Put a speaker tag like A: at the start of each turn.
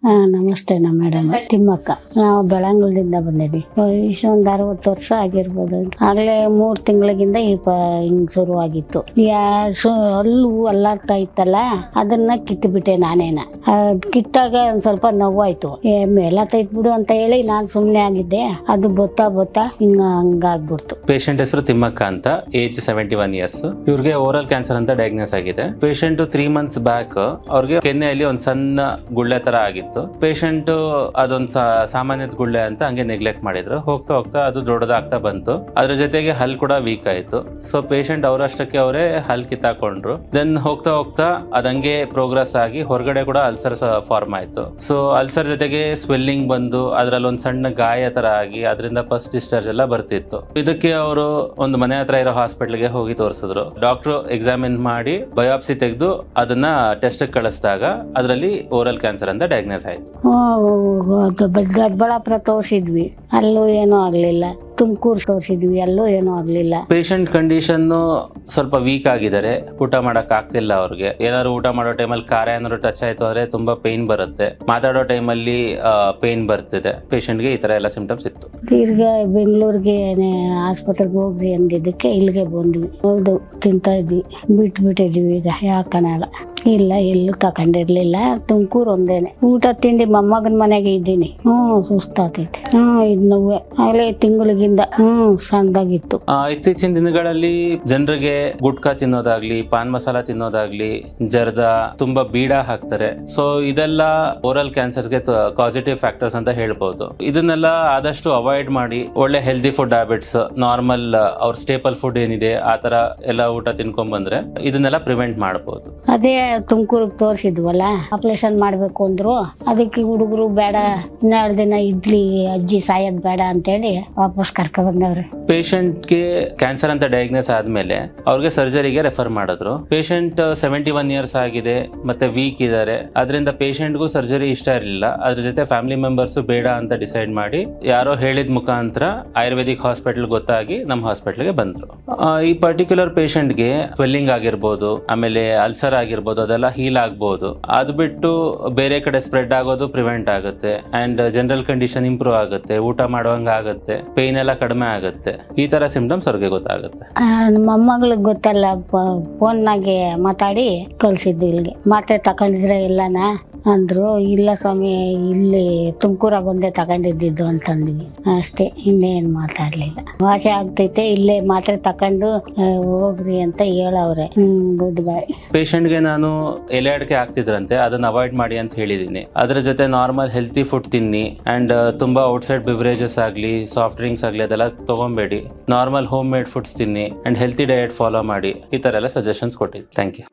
A: ನಮಸ್ತೆ ಮೇಡಮ್. ತಿಮ್ಮಕ್ಕ. ನಾವು ಬೆಳಂಗಲದಿಂದ ಬಂದಿದ್ವಿ. ಒಂದು 60 ವರ್ಷ ಆಗಿರ್ಬೋದು. ಆಗ್ಲೇ 3 ತಿಂಗಳಿಗಿಂದ ಹಿಂಗ್ ಶುರುವಾಗಿತ್ತು. ಹಲ್ಲು ಅಲ್ಲಾಡ್ತಾ ಇತ್ತಲ್ಲ, ಅದನ್ನ ಕಿತ್ತುಬಿಟ್ಟೆ ನಾನೇನ. ಕಿತ್ತಾಗ ಒಂದ್ ಸ್ವಲ್ಪ ನೋವಾಯ್ತು. ಎಲ್ಲ ಬಿಡು ಅಂತ ಹೇಳಿ ನಾನ್ ಸುಮ್ನೆ ಆಗಿದ್ದೆ. ಅದು ಬತ್ತಾ ಹಂಗಾಗ್ಬಿಡ್ತು.
B: ಪೇಷಂಟ್ ಹೆಸರು ತಿಮ್ಮಕ್ಕ ಅಂತ, ಏಜ್ 71 ಇಯರ್ಸ್. ಇವ್ರಿಗೆ ಓರಲ್ ಕ್ಯಾನ್ಸರ್ ಅಂತ ಡಯಾಗ್ನೋಸ್ ಆಗಿದೆ. ಪೇಷಂಟ್ 3 months ಬ್ಯಾಕ್ ಅವ್ರಿಗೆ ಕೆನ್ನೆಯಲ್ಲಿ ಒಂದ್ ಸಣ್ಣ ಗುಳ್ಳೆ ತರ ಆಗಿತ್ತು. ಪೇಷಂಟ್ ಅದೊಂದ್ ಸಾಮಾನ್ಯದ ಗುಳ್ಳೆ ಅಂತ ಹಂಗೆ ನೆಗ್ಲೆಕ್ಟ್ ಮಾಡಿದ್ರು. ಹೋಗ್ತಾ ಅದು ದೊಡ್ಡದಾಗ್ತಾ ಬಂತು. ಅದ್ರ ಜೊತೆಗೆ ಹಲ್ ಕೂಡ ವೀಕ್ ಆಯ್ತು. ಸೊ ಪೇಷಂಟ್ ಅವರಷ್ಟಕ್ಕೆ ಅವರೇ ಹಲ್ ಕಿತ್ತಾಕೊಂಡ್ರು. ದೆನ್ ಹೋಗ್ತಾ ಅದಂಗೆ ಪ್ರೋಗ್ರೆಸ್ ಆಗಿ ಹೊರಗಡೆ ಕೂಡ ಅಲ್ಸರ್ ಫಾರ್ಮ್ ಆಯ್ತು. ಸೊ ಅಲ್ಸರ್ ಜೊತೆಗೆ ಸ್ವೆಲ್ಲಿಂಗ್ ಬಂದು ಅದ್ರಲ್ಲಿ ಒಂದ್ ಸಣ್ಣ ಗಾಯ ತರ ಆಗಿ ಅದರಿಂದ ಪಸ್ ಡಿಸ್ಚಾರ್ಜ್ ಎಲ್ಲ ಬರ್ತಿತ್ತು. ಇದಕ್ಕೆ ಅವರು ಒಂದು ಮನೆ ಹತ್ರ ಇರೋ ಹಾಸ್ಪಿಟಲ್ಗೆ ಹೋಗಿ ತೋರಿಸಿದ್ರು. ಡಾಕ್ಟರ್ ಎಕ್ಸಾಮಿನ್ ಮಾಡಿ ಬಯಾಪ್ಸಿ ತೆಗೆದು ಅದನ್ನ ಟೆಸ್ಟ್ ಕಳಿಸಿದಾಗ ಅದರಲ್ಲಿ ಓರಲ್ ಕ್ಯಾನ್ಸರ್ ಅಂತ ಡಯಾಗ್ನೋಸ್ ಆಯ್ತು.
A: ದೊಡ್ಡಬಳ್ಳಾಪುರ ತೋರಿಸಿದ್ವಿ, ಅಲ್ಲೂ ಏನೂ ಆಗ್ಲಿಲ್ಲ. ತುಮಕೂರು ತೋರಿಸಿದ್ವಿ, ಅಲ್ಲೂ ಏನೂ ಆಗ್ಲಿಲ್ಲ.
B: ಪೇಷಂಟ್ ಕಂಡೀಷನ್ ಸ್ವಲ್ಪ ವೀಕ್ ಆಗಿದ್ದಾರೆ. ಊಟ ಮಾಡಕ್ ಆಗ್ತಿಲ್ಲ ಅವ್ರಿಗೆ. ಏನಾದ್ರು ಊಟ ಮಾಡೋ ಟೈಮಲ್ಲಿ ಖಾರ ಏನಾದ್ರು ಟಚ್ ಆಯ್ತು ಅಂದ್ರೆ ತುಂಬಾ ಪೇನ್ ಬರುತ್ತೆ. ಮಾತಾಡೋ ಟೈಮಲ್ಲಿ ಪೇನ್ ಬರ್ತಿದೆ. ಪೇಷಂಟ್ಗೆ ಈ ತರ ಎಲ್ಲ ಸಿಂಪ್ಟಮ್ಸ್ ಇತ್ತು.
A: ತಿರ್ಗಾ ಬೆಂಗಳೂರಿಗೆ ಆಸ್ಪತ್ರೆಗೆ ಹೋಗ್ರಿ ಅಂದಿದ್ದಕ್ಕೆ ಇಲ್ಲಿಗೆ ಬಂದ್ವಿ. ಹೌದು, ತಿಂತಾ ಇದ್ವಿ, ಬಿಟ್ಟಿದ್ವಿ. ಈಗ ಯಾಕನಲ್ಲ, ಇಲ್ಲ ಎಲ್ಲೂ ತಕೊಂಡಿರ್ಲಿಲ್ಲ. ತುಮಕೂರು ಒಂದೇನೆ. ಊಟ ತಿಂಡಿ ಮೊಮ್ಮಗನ ಮನೆಗೆ ಇದ್ದೀನಿ. ಸುಸ್ತಾತೈತೆ. ಇದು ನೋವೆ ಆಗ್ಲೇ ತಿಂಗಳಿಗಿಂದ ಸಣ್ಣದಾಗಿತ್ತು.
B: ಇತ್ತೀಚಿನ ದಿನಗಳಲ್ಲಿ ಜನರಿಗೆ ಗುಟ್ಕಾ ತಿನ್ನೋದಾಗ್ಲಿ, ಪಾನ್ ಮಸಾಲ ತಿನ್ನೋದಾಗ್ಲಿ, ಜರ್ದ, ತುಂಬಾ ಬೀಡ ಹಾಕ್ತಾರೆ. ಸೊ ಇದೆಲ್ಲ ಓರಲ್ ಕ್ಯಾನ್ಸರ್ಗೆ ಪಾಸಿಟಿವ್ ಫ್ಯಾಕ್ಟರ್ಸ್ ಅಂತ ಹೇಳ್ಬಹುದು. ಇದನ್ನೆಲ್ಲ ಆದಷ್ಟು ಅವಾಯ್ಡ್ ಮಾಡಿ ಒಳ್ಳೆ ಹೆಲ್ದಿ ಫುಡ್ ಹ್ಯಾಬಿಟ್ಸ್, ನಾರ್ಮಲ್ ಅವ್ರ ಸ್ಟೇಪಲ್ ಫುಡ್ ಏನಿದೆ ಆ ತರ ಎಲ್ಲ ಊಟ ತಿನ್ಕೊಂಡ್ ಬಂದ್ರೆ ಇದನ್ನೆಲ್ಲ ಪ್ರಿವೆಂಟ್ ಮಾಡಬಹುದು.
A: ಅದೇ ತುಮಕೂರಿಗೆ ತೋರಿಸಿದ್ವಲ್ಲ, ಆಪರೇಷನ್ ಮಾಡ್ಬೇಕು ಅಂದ್ರು. ಅದಕ್ಕೆ ಹುಡುಗರು ಬೇಡ, 2 ದಿನ ಇದ್ಲಿ, ಅಜ್ಜಿ ಸಾಯದ್ ಬೇಡ ಅಂತೇಳಿ ವಾಪಸ್ ಕರ್ಕೊ ಬಂದವ್ರೆ.
B: ಪೇಷಂಟ್ಗೆ ಕ್ಯಾನ್ಸರ್ ಅಂತ ಡಯಾಗ್ನೋಸ್ ಆದ್ಮೇಲೆ ಅವ್ರಿಗೆ ಸರ್ಜರಿಗೆ ರೆಫರ್ ಮಾಡಿದ್ರು. ಪೇಷಂಟ್ 71 ಇಯರ್ಸ್ ಆಗಿದೆ, ಮತ್ತೆ ವೀಕ್ ಇದ್ದಾರೆ. ಅದರಿಂದ ಪೇಷಂಟ್ಗೂ ಸರ್ಜರಿ ಇಷ್ಟ ಇರಲಿಲ್ಲ. ಅದ್ರ ಜೊತೆ ಫ್ಯಾಮಿಲಿ ಮೆಂಬರ್ಸ್ ಬೇಡ ಅಂತ ಡಿಸೈಡ್ ಮಾಡಿ ಯಾರೋ ಹೇಳಿದ ಮುಖಾಂತರ ಆಯುರ್ವೇದಿಕ್ ಹಾಸ್ಪಿಟಲ್ ಗೊತ್ತಾಗಿ ನಮ್ಮ ಹಾಸ್ಪಿಟಲ್ಗೆ ಬಂದ್ರು. ಈ ಪರ್ಟಿಕ್ಯುಲರ್ ಪೇಷಂಟ್ಗೆ ಸ್ವೆಲ್ಲಿಂಗ್ ಆಗಿರ್ಬೋದು, ಆಮೇಲೆ ಅಲ್ಸರ್ ಆಗಿರ್ಬೋದು, ಅದೆಲ್ಲ ಹೀಲ್ ಆಗ್ಬಹುದು. ಅದು ಬಿಟ್ಟು ಬೇರೆ ಕಡೆ ಸ್ಪ್ರೆಡ್ ಆಗೋದು ಪ್ರಿವೆಂಟ್ ಆಗುತ್ತೆ. ಅಂಡ್ ಜನರಲ್ ಕಂಡೀಷನ್ ಇಂಪ್ರೂವ್ ಆಗುತ್ತೆ. ಊಟ ಮಾಡುವಂಗ ಆಗುತ್ತೆ. ಪೇನ್ ಎಲ್ಲ ಕಡಿಮೆ ಆಗುತ್ತೆ. ಈ ತರ ಸಿಂಪ್ಟಮ್ಸ್ ಅವ್ರಿಗೆ ಗೊತ್ತಾಗುತ್ತೆ.
A: ಮೊಮ್ಮಗಳಿಗೆ ಗೊತ್ತಲ್ಲ, ಫೋನ್ನಾಗೆ ಮಾತಾಡಿ ಕಳ್ಸಿದ್ದು ಇಲ್ಲಿಗೆ. ಮಾತ್ರೆ ತಕೊಂಡಿದ್ರೆ ಎಲ್ಲನ ಅಂದ್ರು. ಇಲ್ಲ ಸ್ವಾಮಿ, ಇಲ್ಲಿ ತುಮಕೂರಾಗ ಒಂದೇ ತಗೊಂಡಿದ್ದು ಅಂತಂದ್ವಿ ಅಷ್ಟೇ, ಇನ್ನೇನ್ ಮಾತಾಡ್ಲಿಲ್ಲ. ವಾಸಿ ಆಗ್ತೈತೆ, ಇಲ್ಲೇ ಮಾತ್ರೆ ತಕೊಂಡು ಹೋಗ್ರಿ ಅಂತ ಹೇಳವ್ರೆ. Good bye.
B: ಪೇಷಂಟ್ಗೆ ನಾನು ಎಲೆ ಅಡಿಕೆ ಆಗ್ತಿದ್ರಂತೆ, ಅದನ್ನ ಅವಾಯ್ಡ್ ಮಾಡಿ ಅಂತ ಹೇಳಿದೀನಿ. ಅದ್ರ ಜೊತೆ ನಾರ್ಮಲ್ ಹೆಲ್ತಿ ಫುಡ್ ತಿನ್ನಿ. ಅಂಡ್ ತುಂಬಾ ಔಟ್ಸೈಡ್ ಬಿವರೇಜಸ್ ಆಗ್ಲಿ, ಸಾಫ್ಟ್ ಡ್ರಿಂಕ್ಸ್ ಆಗ್ಲಿ ಅದೆಲ್ಲ ತಗೊಂಬೇಡಿ. ನಾರ್ಮಲ್ ಹೋಮ್ ಮೇಡ್ ಫುಡ್ಸ್ ತಿನ್ನಿ ಅಂಡ್ ಹೆಲ್ತಿ ಡಯಟ್ ಫಾಲೋ ಮಾಡಿ. ಈ ತರ ಎಲ್ಲ ಸಜೆಷನ್ಸ್ ಕೊಟ್ಟಿದ್ದೆ. Thank you.